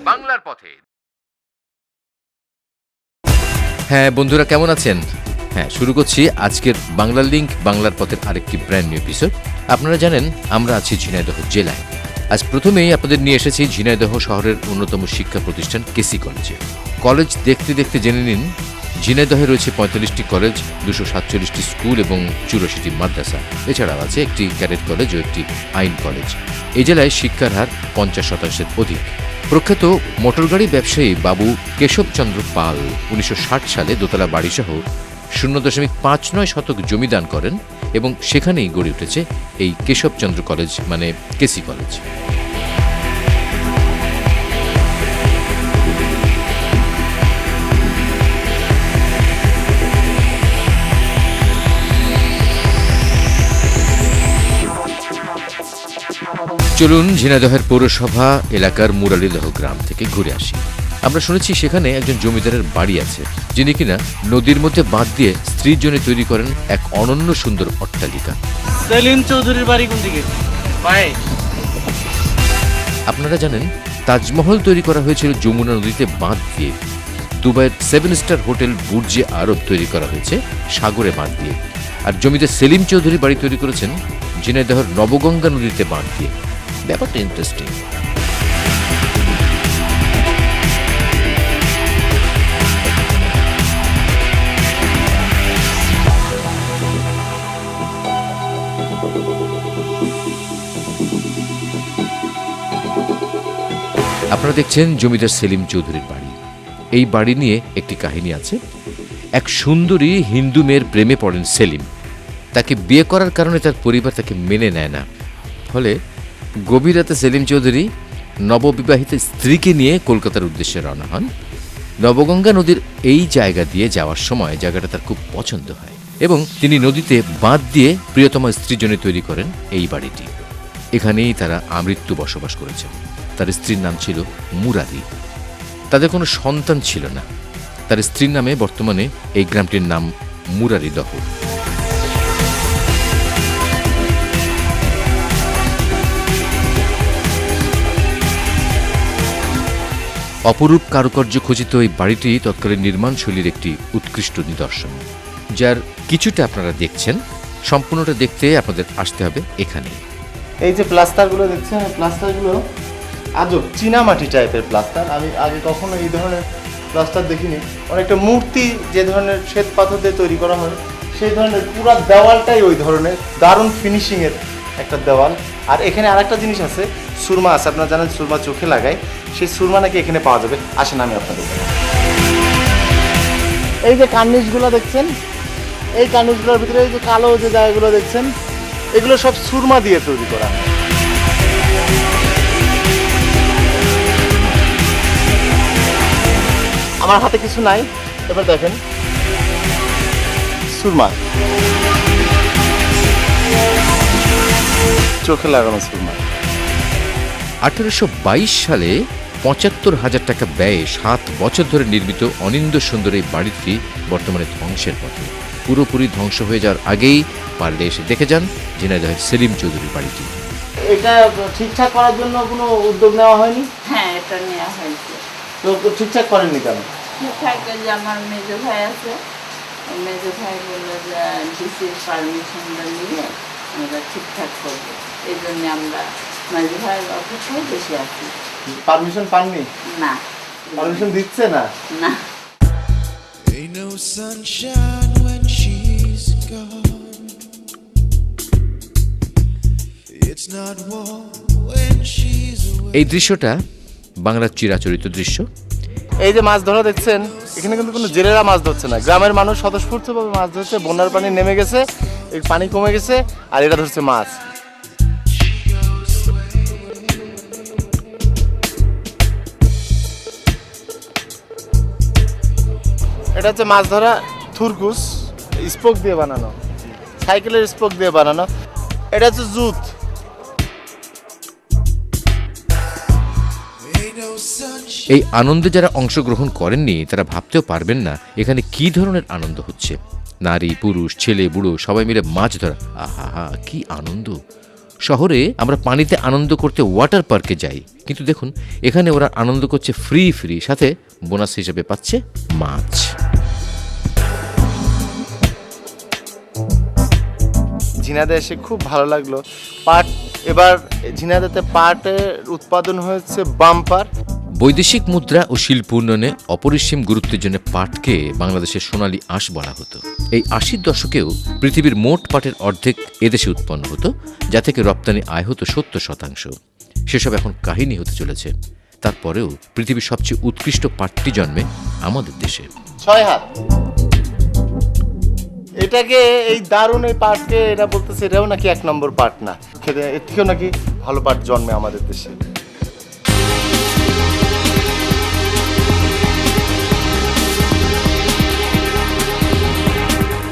বাংলার পথে। হ্যাঁ বন্ধুরা, কেমন আছেন? হ্যাঁ, শুরু করছি আজকের বাংলা লিংক বাংলার পথের আরেকটি ব্র্যান্ড নিউ এপিসোড। আপনারা জানেন আমরা আছি ঝিনাইদহ জেলায়। আজ প্রথমেই আপনাদের নিয়ে এসেছি ঝিনাইদহ শহরের অন্যতম শিক্ষা প্রতিষ্ঠান কেসি কলেজে। কলেজ দেখতে দেখতে জেনে নিন, ঝিনাইদহে রয়েছে 45টি কলেজ, 247টি স্কুল এবং 84টি মাদ্রাসা। এছাড়াও আছে একটি ক্যাডেট কলেজ ও একটি আইন কলেজ। এই জেলায় শিক্ষার হার 50%-এর অধিক। প্রখ্যাত মোটরগাড়ি ব্যবসায়ী বাবু কেশবচন্দ্র পাল 1960 সালে দোতলা বাড়িসহ 0.59 শতক জমি দান করেন এবং সেখানেই গড়ে উঠেছে এই কেশবচন্দ্র কলেজ, মানে কেসি কলেজ। চলুন ঝিনাইদহের পৌরসভা এলাকার মুরালিদহ গ্রাম থেকে ঘুরে আসি। আমরা শুনেছি সেখানে একজন জমিদারের বাড়ি আছে, যিনি কিনা নদীর মধ্যে বাঁধ দিয়ে স্ত্রীর জন্য তৈরি করেন এক অনন্য সুন্দর অট্টালিকা। সেলিম চৌধুরীর বাড়ি কোন দিকে? আপনারা জানেন তাজমহল তৈরি করা হয়েছিল যমুনা নদীতে বাঁধ দিয়ে। দুবাইয়ের 7 স্টার হোটেল বুর্জে আরব তৈরি করা হয়েছে সাগরে বাঁধ দিয়ে। আর জমিদার সেলিম চৌধুরী বাড়ি তৈরি করেছেন ঝিনাইদহের নবগঙ্গা নদীতে বাঁধ দিয়ে। ব্যাপারটা ইন্টারেস্টিং। আপনারা দেখছেন জমিদার সেলিম চৌধুরীর বাড়ি। এই বাড়ি নিয়ে একটি কাহিনী আছে। এক সুন্দরী হিন্দু মেয়ের প্রেমে পড়েন সেলিম। তাকে বিয়ে করার কারণে তার পরিবার তাকে মেনে নেয় না। ফলে গভীর রাতে সেলিম চৌধুরী নববিবাহিত স্ত্রীকে নিয়ে কলকাতার উদ্দেশ্যে রওনা হন। নবগঙ্গা নদীর এই জায়গা দিয়ে যাওয়ার সময় জায়গাটা তার খুব পছন্দ হয় এবং তিনি নদীতে বাঁধ দিয়ে প্রিয়তমা স্ত্রীর জন্য তৈরি করেন এই বাড়িটি। এখানেই তারা আমৃত্যু বসবাস করেছেন। তার স্ত্রীর নাম ছিল মুরারি। তাদের কোনো সন্তান ছিল না। তার স্ত্রীর নামে বর্তমানে এই গ্রামটির নাম মুরারিদহ। অপরূপ কারুকার্য খচিত এই বাড়িটি তৎকালীন নির্মাণশৈলীর একটি উৎকৃষ্ট নিদর্শন, যার কিছুটা আপনারা দেখছেন। সম্পূর্ণটা দেখতে আপনাদের আসতে হবে এখানে। এই যে প্লাস্টারগুলো দেখছেন, এই প্লাস্টারগুলো আজব চীনামাটি টাইপের প্লাস্টার। আমি আগে কখনো এই ধরনের প্লাস্টার দেখিনি। অনেকটা মূর্তি যে ধরনের শ্বেত পাথর দিয়ে তৈরি করা হয় সেই ধরনের পুরো দেওয়ালটাই ওই ধরনের দারুণ ফিনিশিংয়ের একটা দেওয়াল। আর এখানে আরেকটা জিনিস আছে, সুরমা আছে। আপনারা জানেন সুরমা চোখে লাগায়, সেই সুরমা নাকি এখানে পাওয়া যাবে। আসেন আমি আপনাদের। এই যে কার্নিশগুলো দেখছেন, এই কার্নিশগুলোর ভিতরে এই যে কালো যে জায়গাগুলো দেখছেন, এগুলো সব সুরমা দিয়ে তৈরি করা। আমার হাতে কিছু নাই, এবার দেখেন সুরমা, চোখে লাগানো সুরমা। 1822 সালে ৭৫,০০০ টাকা ব্যয়ে 7 বছর ধরে নির্মিত অনিন্দ সুন্দর এই বাড়িটি বর্তমানে ধ্বংসের পথে। পুরোপুরি ধ্বংস হয়ে যাওয়ার আগেই পারলে এসে দেখে যান ঝিনাইদহের সেলিম চৌধুরীর বাড়িটি। এটা ঠিকঠাক করার জন্য কোনো উদ্যোগ নেওয়া হয়নি? হ্যাঁ, এটা নেওয়া হয়েছে। তো ঠিকঠাক করেননি কেন? ঠিকঠাক যে আমার মেজো ভাই আছে, মেজো ভাই বললো যে ডিসির পারমিশনটা নিয়ে আমরা ঠিকঠাক করবো। এই জন্য আমরা মেজো ভাইয়ের অপেক্ষায় বেশি আছি। পারমিশন পাননি? না, পারমিশন দিচ্ছে না। না। Ain't no sunshine when she's gone. It's not warm when she's away. এই দৃশ্যটা বাংলার চিরাচরিত দৃশ্য। এই যে মাছ ধরা দেখছেন, এখানে কিন্তু কোনো জেলেরা মাছ ধরছে না। গ্রামের মানুষ স্বতঃস্ফূর্তভাবে মাছ ধরছে। বন্যার পানি নেমে গেছে, এই পানি কমে গেছে, আর এরা ধরছে মাছ। এটা হচ্ছে মাছ ধরা থুরকুস, স্পোক দিয়ে বানানো, সাইকেলের স্পোক দিয়ে বানানো। এটা হচ্ছে জুত। Ain't no sunshine. এই আনন্দে যারা অংশগ্রহণ করেননি তারা ভাবতেও পারবেন না এখানে কি ধরনের আনন্দ হচ্ছে। নারী পুরুষ ছেলে বুড়ো সবাই মিলে মাছ ধরা, আহা কি আনন্দ। শহরে আমরা পানিতে আনন্দ করতে ওয়াটার পার্কে যাই, কিন্তু দেখুন এখানে ওরা আনন্দ করছে ফ্রি ফ্রি, সাথে বোনাস হিসেবে পাচ্ছে মাছ। ঝিনাইদহ এসে খুব ভালো লাগলো। পাট, এবার ঝিনাইদহতে পাটের উৎপাদন হয়েছে বাম্পার। বৈদেশিক মুদ্রা ও শিল্প উন্নয়নে অপরিসীম গুরুত্বের জন্য পাটকে বাংলাদেশের সোনালী আঁশ বলা হতো। এই ৮০ দশকেও পৃথিবীর মোট পাটের অর্ধেক এদেশে উৎপন্ন হতো, যা থেকে রপ্তানি আয় হতো ৭০%। সেসব এখন কাহিনী হতে চলেছে। তারপরেও পৃথিবীর সবচেয়ে উৎকৃষ্ট পাটটি জন্মে আমাদের দেশে। ৬ হাত। এটাকে এই দারুণ এই পাটকে এরা বলতেছে এটাও নাকি ১ নম্বর পাট না, খেতে এর থেকেও নাকি ভালো পাট জন্মে আমাদের দেশে।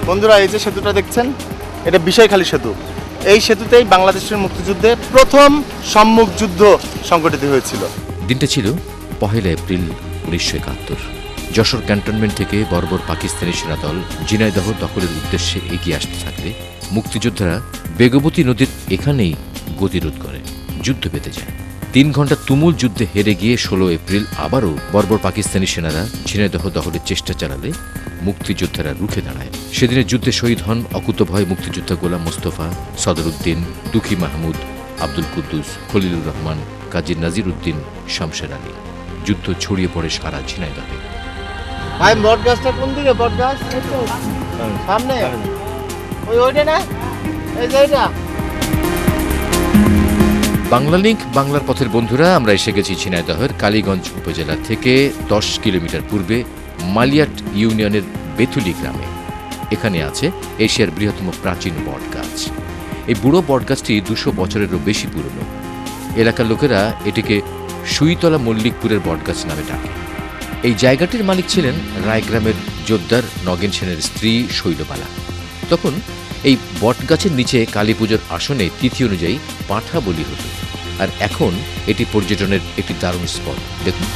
বন্ধুরা, এই যে সেতুটা দেখছেন, এটা বিষয়খালী সেতু। এই সেতুতেই বাংলাদেশের মুক্তিযুদ্ধে প্রথম সম্মুখ যুদ্ধ সংগঠিত হয়েছিল। দিনটা ছিল ১ এপ্রিল ১৯৭১। যশোর ক্যান্টনমেন্ট থেকে বর্বর পাকিস্তানি সেনাদল ঝিনাইদহ দখলের উদ্দেশ্যে এগিয়ে আসতে থাকলে মুক্তিযোদ্ধারা বেগবতী নদীর এখানেই গতিরোধ করে যুদ্ধ বেঁধে যায়। ৩ ঘন্টা তুমুল যুদ্ধে হেরে গিয়ে ১৬ এপ্রিল আবারও বর্বর পাকিস্তানি সেনারা ঝিনাইদহ দখলের চেষ্টা চালালে মুক্তিযোদ্ধারা রুখে দাঁড়ায়। সেদিনের যুদ্ধে শহীদ হন অকুতভয় মুক্তিযোদ্ধা গোলাম মোস্তফা, সদরউদ্দিন, দুঃখী মাহমুদ, আব্দুল কুদ্দুস, খলিলুর রহমান, কাজী নাজির উদ্দিন, শামশের আলী। যুদ্ধ ছড়িয়ে পড়ে সারা ঝিনাইদহে। ভাই, বট গাছটা কোন দিকে? বট গাছ সামনে, ওইটা না, এই যে এটা। বাংলা লিংক বাংলার পথের বন্ধুরা, আমরা এসে গেছি ঝিনাইদহের কালীগঞ্জ উপজেলা থেকে ১০ কিলোমিটার পূর্বে মালিয়াট ইউনিয়নের বেথুলি গ্রামে। এখানে আছে এশিয়ার বৃহত্তম প্রাচীন বটগাছ। এই বুড়ো বটগাছটি ২০০ বছরেরও বেশি পুরনো। এলাকার লোকেরা এটিকে সুইতলা মল্লিকপুরের বটগাছ নামে ডাকে। এই জায়গাটির মালিক ছিলেন রায়গ্রামের জোদ্দার নগেন সেনের স্ত্রী শৈলবালা। তখন এই বটগাছের নিচে কালী পুজোর আসনে তিথি অনুযায়ী পাঁঠা বলি হতো, আর এখন এটি পর্যটনের একটি দারুণ স্পট। দেখুন,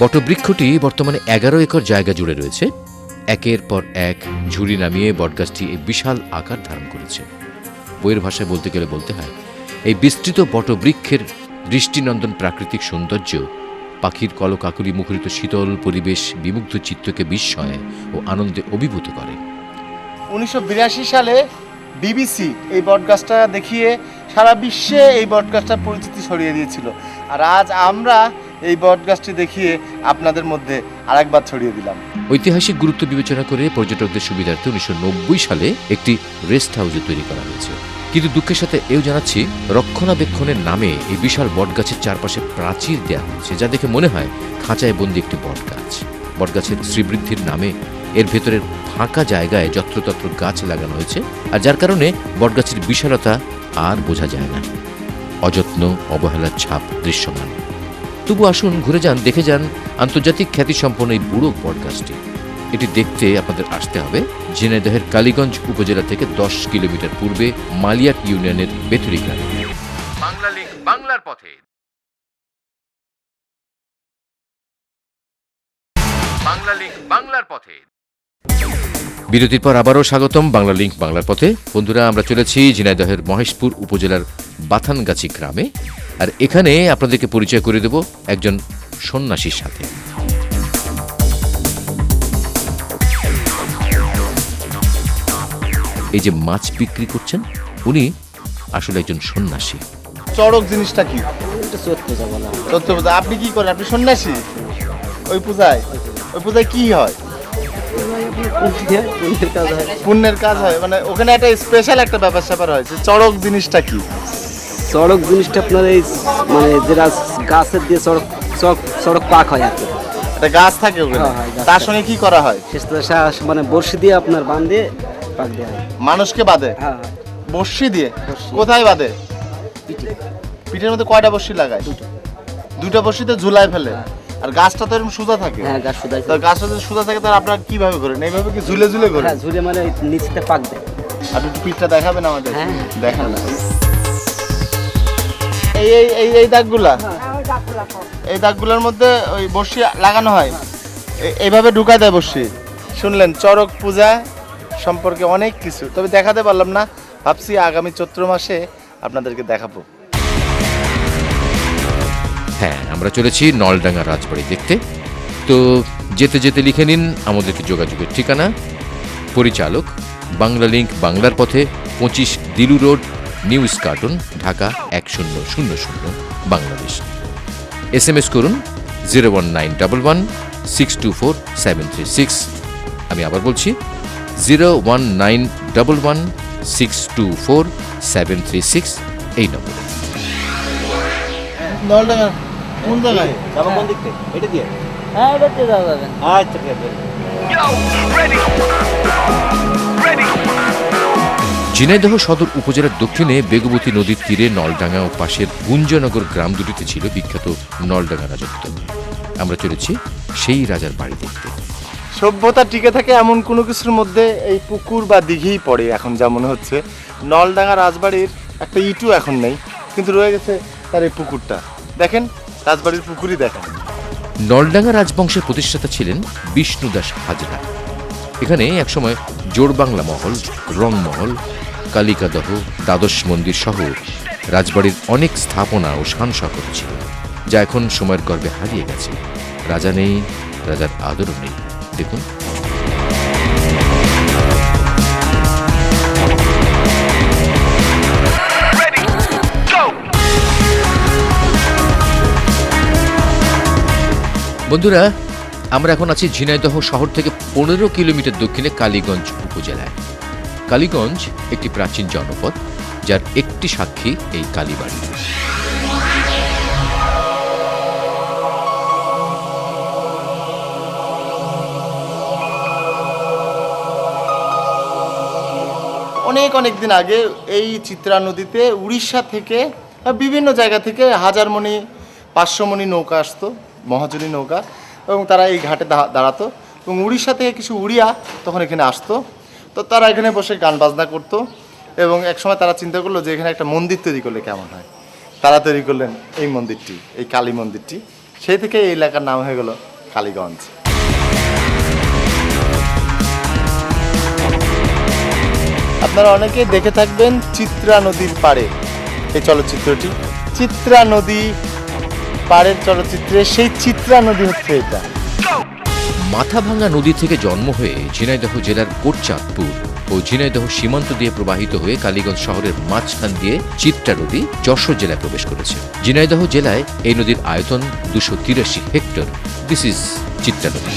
বটবৃক্ষটি বর্তমানে ১১ একর জায়গা জুড়ে রয়েছে। একের পর এক ঝুড়ি নামিয়ে বটগাছটি এই বিশাল আকার ধারণ করেছে। বইয়ের ভাষায় বলতে গেলে বলতে হয়, এই বিস্তৃত বটবৃক্ষের দৃষ্টিনন্দন প্রাকৃতিক সৌন্দর্য পাখির কলকাকুলি মুখরিত শীতল পরিবেশ বিমুগ্ধ চিত্তকে বিস্ময় ও আনন্দে অভিভূত করে। ১৯৮২ সালে বিবিসি এই বটগাছটা দেখিয়ে সারা বিশ্বে এই বটগাছটার পরিচিতি ছড়িয়ে দিয়েছিল, আর আজ আমরা এই বটগাছটি দেখিয়ে আপনাদের মধ্যে আরেকবার ছড়িয়ে দিলাম। ঐতিহাসিক গুরুত্ব বিবেচনা করে পর্যটকদের সুবিধার্থে ১৯৯০ সালে একটি রেস্ট হাউসে তৈরি করা হয়েছে। কিন্তু দুঃখের সাথে এও জানাচ্ছি, রক্ষণাবেক্ষণের নামে এই বিশাল বটগাছের চারপাশে প্রাচীর দেওয়া হয়েছে, যা দেখে মনে হয় খাঁচায় বন্দি একটি বটগাছ। বটগাছের শ্রীবৃদ্ধির নামে এর ভেতরের ফাঁকা জায়গায় যত্রতত্র গাছ লাগানো হয়েছে, আর যার কারণে বটগাছের বিশালতা আর বোঝা যায় না। অযত্ন অবহেলার ছাপ দৃশ্যমান। তবু আসুন ঘুরে যান, দেখে যান আন্তর্জাতিক খ্যাতিসম্পন্ন এই বুড়ো বটগাছটি। এটি দেখতে আপনাদের আসতে হবে ঝিনাইদহের কালীগঞ্জ উপজেলা থেকে ১০ কিলোমিটার পূর্বে মালিয়াট ইউনিয়নের বেথুরি গ্রামে। বাংলা লিংক বাংলার পথে। বাংলা লিংক বাংলার পথে। বিরতির পর আবারও স্বাগতম বাংলা লিংক বাংলার পথে। বন্ধুরা, আমরা চলেছি ঝিনাইদহের মহেশপুর উপজেলার বাথানগাছি গ্রামে, আর এখানে আপনাদেরকে পরিচয় করে দেব একজন সন্ন্যাসীর সাথে। এই যে মাছ বিক্রি করছেন, উনি আসলে একজন সন্ন্যাসী। চড়ক জিনিসটা কি? সত্য পূজা। আপনি কি করেন? আপনি সন্ন্যাসী? ওই পূজায় কি হয়? পুণ্যের কাজ হয়, মানে ওখানে একটা স্পেশাল একটা ব্যাপার স্যাপার হয়। চড়ক জিনিসটা কি? সড়ক জিনিসটা আপনার এই মানে যেটা গাছের দিয়ে সড়ক সড়ক সড়ক পাক হয় আর কি। একটা গাছ থাকে ওখানে, হ্যাঁ, হ্যাঁ, গাছ তার থাকে। সঙ্গে কি করা হয়? মানে বড়শি দিয়ে আপনার বান দিয়ে পাক দেওয়া হয়। মানুষকে বাঁধে হ্যাঁ, বর্ষি দিয়ে? বড়শি। কোথায় বাঁধে? পিঠে। পিঠের মধ্যে কয়টা বর্ষি লাগায়? দুটো বর্ষিতে ঝুলায় ফেলে। আর গাছটা তো এরকম সোজা থাকে। হ্যাঁ, গাছ শুধাই। তো গাছটা যদি সোজা থাকে তাহলে আপনারা কিভাবে করেন? এইভাবে কি ঝুলে ঝুলে করেন? হ্যাঁ, ঝুলে মানে নিচতে পাক দেয়। আপনি একটু পিঠটা দেখাবেন আমাদের? হ্যাঁ। দেখান না। এই এই এই এই দাগগুলা, এই দাগগুলোর মধ্যে ওই বর্ষি লাগানো হয়, এইভাবে ঢুকায় দেয় বর্ষি। শুনলেন চড়ক পূজা সম্পর্কে অনেক কিছু, তবে দেখাতে পারলাম না। ভাবছি আগামী চৈত্র মাসে আপনাদেরকে দেখাবো। হ্যাঁ, আমরা চলেছি নলডাঙ্গা রাজবাড়ি দেখতে। তো যেতে যেতে লিখে নিন আমাদেরকে যোগাযোগের ঠিকানা। পরিচালক বাংলা লিংক বাংলার পথে, 25 দিলু road, new Eskaton, Dhaka 1000 Bangladesh. SMS করুন 01911624736। আমি আবার বলছি 01911624736 এই নম্বরে। নলডাঙ্গা কোন জায়গায়? যাবো কোন দিক থেকে? এটা দিয়ে? হ্যাঁ, এটাতে যাওয়া যাবে। আচ্ছা, ঠিক আছে। ঝিনাইদহ সদর উপজেলার দক্ষিণে বেগবতী নদীর তীরে নলডাঙ্গা ও পাশের গুঞ্জনগর গ্রাম দুটিতে ছিল বিখ্যাত নলডাঙ্গা রাজত্ব। আমরা চলেছি সেই রাজার বাড়ি দেখতে। সভ্যতা টিকে থাকে এমন কোনো কিছুর মধ্যে এই পুকুর বা দিঘিই পড়ে এখন, যা মনে হচ্ছে। নলডাঙ্গা রাজবাড়ির একটা ইটও এখন নেই, কিন্তু রয়ে গেছে তার এই পুকুরটা। দেখেন রাজবাড়ির পুকুরই দেখেন। নলডাঙ্গা রাজবংশের প্রতিষ্ঠাতা ছিলেন বিষ্ণুদাস হাজরা। এখানে একসময় জোড়বাংলা মহল, রংমহল, কালিকাদহ, দ্বাদশ মন্দির সহ রাজবাড়ির অনেক স্থাপনা ও শান শৌকত ছিল, যা এখন সময়ের গর্ভে হারিয়ে গেছে। রাজা নেই, রাজার আদরও নেই। দেখুন, বন্ধুরা, আমরা এখন আছি ঝিনাইদহ শহর থেকে 15 কিলোমিটার দক্ষিণে কালীগঞ্জ উপজেলায়। কালীগঞ্জ একটি প্রাচীন জনপদ, যার একটি সাক্ষী এই কালীবাড়ি। অনেক অনেক দিন আগে এই চিত্রা নদীতে উড়িষ্যা থেকে বিভিন্ন জায়গা থেকে 1000 মণি 500 মণি নৌকা আসতো, মহাজনী নৌকা, এবং তারা এই ঘাটে দাঁড়াতো। এবং উড়িষ্যা থেকে কিছু উড়িয়া তখন এখানে আসতো। তো তারা এখানে বসে গান বাজনা করতো, এবং একসময় তারা চিন্তা করলো যে এখানে একটা মন্দির তৈরি করলে কেমন হয়। তারা তৈরি করলেন এই মন্দিরটি, এই কালী মন্দিরটি। সেই থেকে এই এলাকার নাম হয়ে গেল কালীগঞ্জ। আপনারা অনেকেই দেখে থাকবেন চিত্রা নদীর পাড়ে এই চলচ্চিত্রটি। চিত্রা নদী পাড়ের চলচ্চিত্রে সেই চিত্রা নদী হচ্ছে এটা। মাথাভাঙ্গা নদী থেকে জন্ম হয়ে ঝিনাইদহ জেলার কোটচাঁদপুর ও ঝিনাইদহ সীমান্ত দিয়ে প্রবাহিত হয়ে কালীগঞ্জ শহরের মাঝখান দিয়ে চিত্রা নদী যশোর জেলায় প্রবেশ করেছে। ঝিনাইদহ জেলায় এই নদীর আয়তন 283 হেক্টর। দিস ইজ চিত্রা নদী।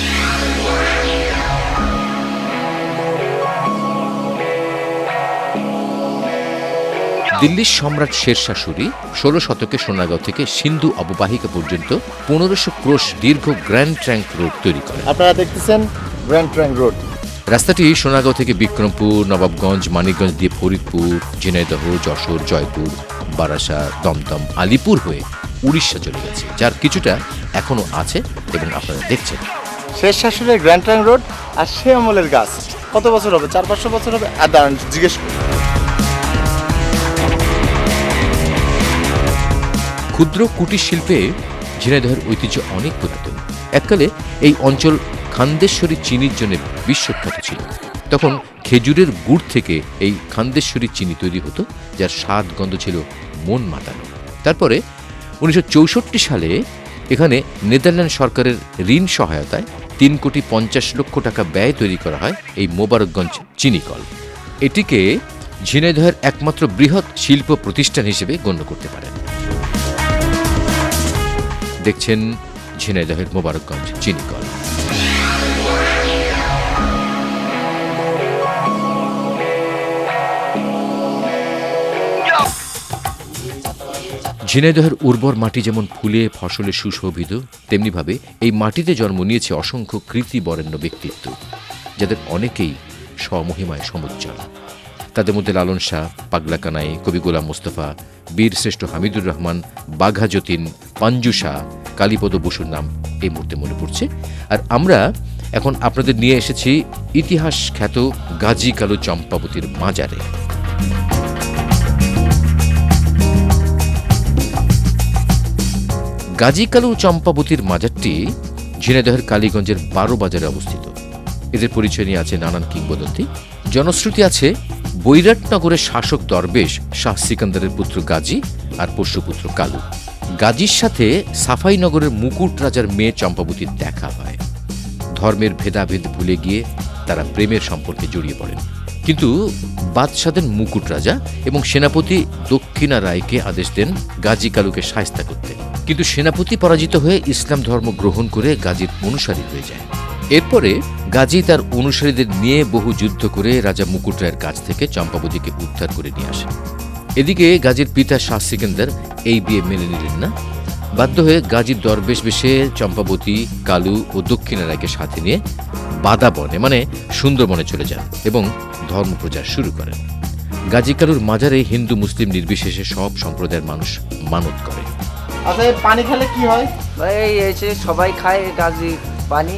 দিল্লির সম্রাট শেরশাহ সূরি 16 শতকে সোনাগাঁও থেকে সিন্ধু অববাহিকা পর্যন্ত 1500 ক্রোশ দীর্ঘ গ্র্যান্ড ট্র্যাঙ্ক রোড তৈরি করেন। আপনারা দেখতেছেন গ্র্যান্ড ট্র্যাঙ্ক রোড। রাস্তাটি সোনাগাঁও থেকে বিক্রমপুর, নবাবগঞ্জ, মানিকগঞ্জ দিয়ে ফরিদপুর, ঝিনাইদহ, যশোর, জয়পুর, বারাসা, দমদম, আলিপুর হয়ে উড়িষ্যা চলে গেছে, যার কিছুটা এখনো আছে এবং আপনারা দেখছেন। শেষ শাশুড়ের গ্র্যান্ড ট্র্যাঙ্ক রোড আর সে আমলের গাছ কত বছর হবে? 400-500 বছর হবে। আর দাঁড়ান জিজ্ঞেস করি। ক্ষুদ্র কুটির শিল্পে ঝিনাইদহের ঐতিহ্য অনেক পুরাতন। এককালে এই অঞ্চল খান্দেশ্বরী চিনির জন্য বিশ্বখ্যাত ছিল। তখন খেজুরের গুড় থেকে এই খান্দেশ্বরী চিনি তৈরি হতো, যার স্বাদ গন্ধ ছিল মন মাতানো। তারপরে 1964 সালে এখানে নেদারল্যান্ড সরকারের ঋণ সহায়তায় 3,50,00,000 টাকা ব্যয় তৈরি করা হয় এই মোবারকগঞ্জ চিনিকল। এটিকে ঝিনাইদহের একমাত্র বৃহৎ শিল্প প্রতিষ্ঠান হিসেবে গণ্য করতে পারেন। দেখছেন ঝিনাইদহের মোবারকগঞ্জ চিনিকল। ঝিনাইদহের উর্বর মাটি যেমন ফুলে ফসলে সুশোভিত, তেমনিভাবে এই মাটিতে জন্ম নিয়েছে অসংখ্য কৃতি বরেণ্য ব্যক্তিত্ব, যাদের অনেকেই স্বমহিমায় সমুজ্জ্বল। তাদের মধ্যে লালন শাহ, পাগলা কানাই, কবি গোলাম মোস্তফা, বীরশ্রেষ্ঠ হামিদুর রহমান, বাঘা যতীন, পাঞ্জু শাহ, কালীপদ বসুর নাম এই মুহূর্তে মনে পড়ছে। আর আমরা এখন আপনাদের নিয়ে এসেছি ইতিহাস খ্যাত গাজী কালু চম্পাবতীর মাজারে। গাজী কালু চম্পাবতীর মাজারটি ঝিনাইদহের কালীগঞ্জের 12 বাজারে অবস্থিত। এদের পরিচয় নিয়ে আছে নানান কিংবদন্তি। জনশ্রুতি আছে বৈরাটনগরের শাসক দরবেশ শাহ সিকান্দারের পুত্র গাজী আর পোষ্যপুত্র কালু। গাজীর সাথে সাফাইনগরের মুকুট রাজার মেয়ে চম্পাবতীর দেখা হয়। ধর্মের ভেদাভেদ ভুলে গিয়ে তারা প্রেমের সম্পর্কে জড়িয়ে পড়েন। কিন্তু বাদশাহ দেন মুকুট রাজা এবং সেনাপতি দক্ষিণা রায়কে আদেশ দেন গাজী কালুকে শায়েস্তা করতে। কিন্তু সেনাপতি পরাজিত হয়ে ইসলাম ধর্ম গ্রহণ করে গাজীর অনুসারী হয়ে যায়। এরপরে গাজী তার অনুসারীদের নিয়ে বহু যুদ্ধ করে রাজা মুকুট রায়ের কাছ থেকে চম্পাবতীকে উদ্ধার করে নিয়ে আসেন। এদিকে গাজীর পিতা শাহ সিকান্দার এই বিয়ে মেনে নিলেন না। বাধ্য হয়ে গাজীর দরবেশ বেশে চম্পাবতী, কালু ও দক্ষিণা রায়কে সাথে নিয়ে বাদাবনে মানে সুন্দরবনে চলে যান এবং ধর্ম প্রচার শুরু করেন। গাজী কালুর মাজারে হিন্দু মুসলিম নির্বিশেষে সব সম্প্রদায়ের মানুষ মানত করে। আচ্ছা, এই পানি খেলে কি হয়? এই এসে সবাই খায় গাজী পানি,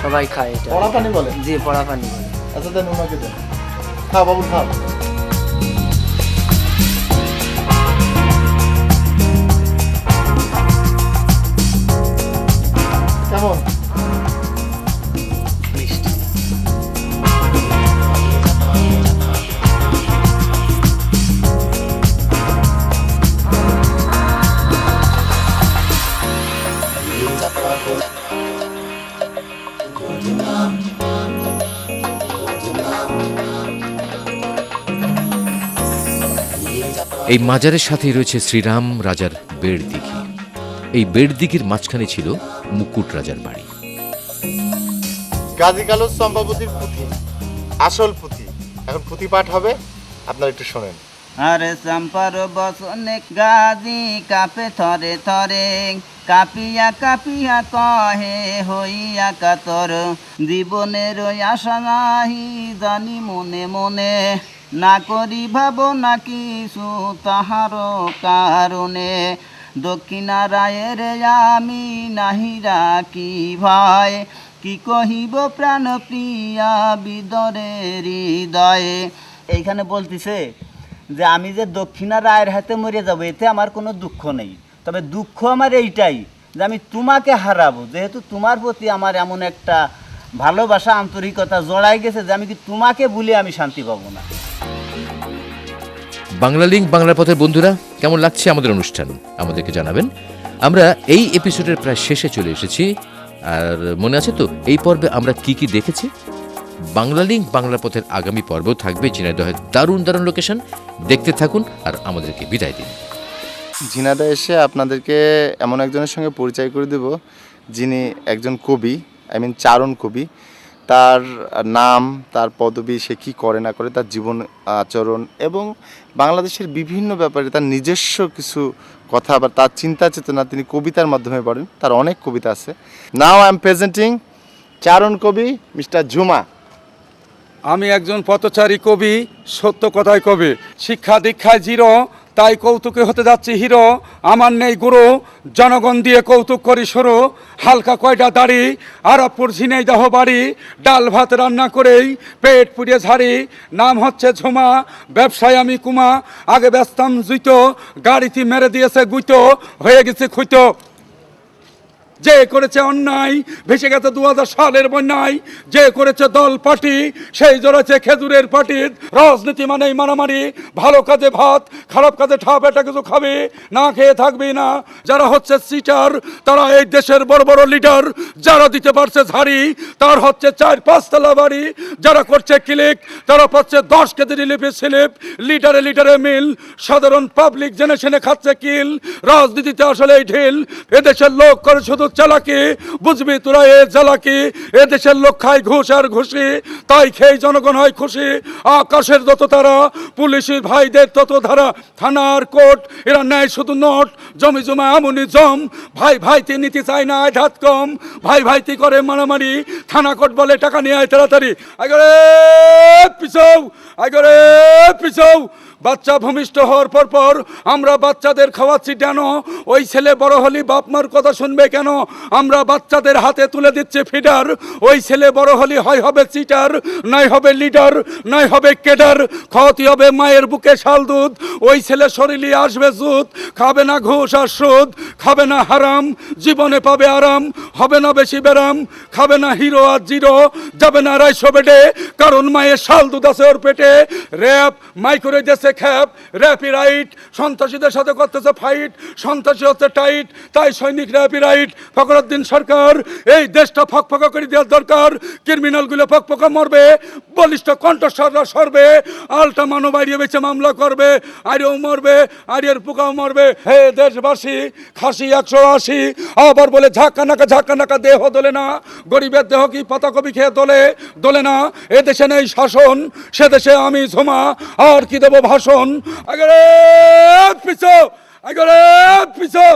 সবাই খায় এটা। পড়া পানি বলে? জি, পড়া পানি বলে। আচ্ছা, দেন ওনাকে দেন। খাও বাবু, খাও। কেমন? এই মাজারের সাথেই রয়েছে শ্রীরাম রাজার বেড় দিঘি। এই বেড় দিঘির মাঝখানে ছিল মুকুট রাজার বাড়ি। গাজী কালু চম্পাবতীর পুঁথি, আসল পুঁথি। এখন পুঁথি পাঠ হবে, আপনারা একটু শোনেন। আরে চম্পার বসনে গাজী কাপে থরে থরে, কাপিয়া কাপিয়া কহে হইয়া কাতর, জীবনের আশা নাহি জানি মনে মনে, না করি ভাবনা কিছু তাহার কারণে, দক্ষিণা রায়ের আমি নাহি রাখি ভয়, কি কহিব প্রাণ প্রিয়া বিদরে হৃদয়ে। এইখানে বলতেছে যে আমি যে দক্ষিণা রায়ের হাতে মরে যাবো, এতে আমার কোনো দুঃখ নেই। তবে দুঃখ আমার এইটাই যে আমি তোমাকে হারাবো, যেহেতু তোমার প্রতি আমার এমন একটা ভালোবাসা আন্তরিকতা জড়াই গেছে যে আমি কি তোমাকে ভুলে আমি শান্তি পাবো না। বাংলা লিঙ্ক বাংলার পথের বন্ধুরা, কেমন লাগছে আমাদের অনুষ্ঠান আমাদেরকে জানাবেন। আমরা এই এপিসোডের প্রায় শেষে চলে এসেছি। আর মনে আছে তো এই পর্বে আমরা কি কি দেখেছি? বাংলা লিঙ্ক বাংলার পথের আগামী পর্ব থাকবে ঝিনাইদহের দারুণ দারুণ লোকেশন। দেখতে থাকুন আর আমাদেরকে বিদায় দিন। ঝিনাইদহ এসে আপনাদেরকে এমন একজনের সঙ্গে পরিচয় করে দেব, যিনি একজন কবি, চারণ কবি। তার নাম, তার পদবি, সে কী করে না করে, তার জীবন আচরণ এবং বাংলাদেশের বিভিন্ন ব্যাপারে তার নিজস্ব কিছু কথা বা তার চিন্তা চেতনা তিনি কবিতার মাধ্যমে বলেন। তার অনেক কবিতা আছে। নাও আই এম প্রেজেন্টিং চারণ কবি মিস্টার ঝুমা। আমি একজন পথচারী কবি, সত্য কথায় কবি, শিক্ষা দীক্ষায় জিরো, তাই কৌতুকে হতে যাচ্ছি হিরো। আমার নেই গুরু, জনগণ দিয়ে কৌতুক করি শুরু, হালকা কয়টা দাড়ি, আরবপুর ঝিনাইদহ বাড়ি, ডাল ভাত রান্না করেই পেট পুড়িয়ে ঝাড়ি। নাম হচ্ছে ঝুমা, ব্যবসায় আমি কুমা, আগে ব্যস্তাম জুইতো, গাড়িতে মেরে দিয়েছে গুইতো, হয়ে গেছে খুইতো। যে করেছে অন্যায় ভেসে গেছে 2000 সালের বন্যায়, যে করেছে দল পার্টি সেই জড়েছে খেজুরের পার্টির। রাজনীতি মানেই মারামারি, ভালো কাজে ভাত, খারাপ কাজে ঠাপ, এটা কিছু খাবে না খেয়ে থাকবে না। যারা হচ্ছে সিটার তারা এই দেশের বড় বড় লিডার, যারা দিতে পারছে ঝাড়ি তার হচ্ছে 4-5 তলা বাড়ি, যারা করছে ক্লিক তারা পাচ্ছে 10 কেজি রিলিফে স্লিপ, লিডারে লিডারে মিল, সাধারণ পাবলিক জেনে শুনে খাচ্ছে কিল। রাজনীতিতে আসলে এই ঢিল, এদেশের লোক করে শুধু চালাকি, বুঝবি তোরা এ জ্বালাকি। এ দেশের লোক খায় ঘুষ আর ঘুষি, তাই খেয়ে জনগণ হয় খুশি। আকাশের যত তারা, পুলিশের ভাইদের তত ধারা, থানার কোর্ট এরা নেয় শুধু নোট, জমি জমা এমনই জম। ভাই ভাইতে নিতে চায় না আঘাত কম, ভাই ভাইতে করে মারামারি, থানা কোর্ট বলে টাকা নিয়ে আয় তাড়াতাড়ি। আগরে পিছাও, আগরে পিছাও। বাচ্চা ভূমিষ্ঠ হওয়ার পর আমরা বাচ্চাদের খাওয়াচ্ছি কেন? ওই ছেলে বড় হলে বাপ মার কথা শুনবে কেন? আমরা বাচ্চাদের হাতে তুলে দিচ্ছি ফিডার। ওই ছেলে বড় হলে হয় হবে চিটার, নাই হবে লিডার, নাই হবে কেডার। খাওয়াতে হবে মায়ের বুকে শাল দুধ। ওই ছেলে শরীরে আসবে জুত, খাবে না ঘুষ আর সুদ, খাবে না হারাম, জীবনে পাবে আরাম, হবে না বেশি ব্যারাম, খাবে না হিরো আর জিরো, যাবে না রাইশো বেডে, কারণ মায়ের শাল দুধ আছে ওর পেটে। র্যাপ মাইক্রো দেশে খ্যাপ, র্যাপি রাইট, সন্ত্রাসীদের সাথে করতেছে ফাইট, সন্ত্রাসী হচ্ছে টাইট, তাই সৈনিক র্যাপি রাইট। ফখরুদ্দিন সরকার, এই দেশটা ফকফকা করে দেওয়ার দরকার। ক্রিমিনালগুলো ফকফকা মরবে, বলিষ্ঠ কণ্ঠস্বররা সরবে, আলটা মানব আইরিয়ে বেছে মামলা করবে, আইরিও মরবে, আইরিয়ার পোকাও মরবে। হে দেশবাসী, খাসি 180, আবার বলে ঝাঁকা নাকা দেহ দোলে না। গরিবের দেহ কি পাতাকপি খেয়ে দোলে না। এ দেশে নেই শাসন, সে দেশে আমি ঝুমা, আর কি দেবো ভাষণ। আগরে পিছো, আগরে পিছো।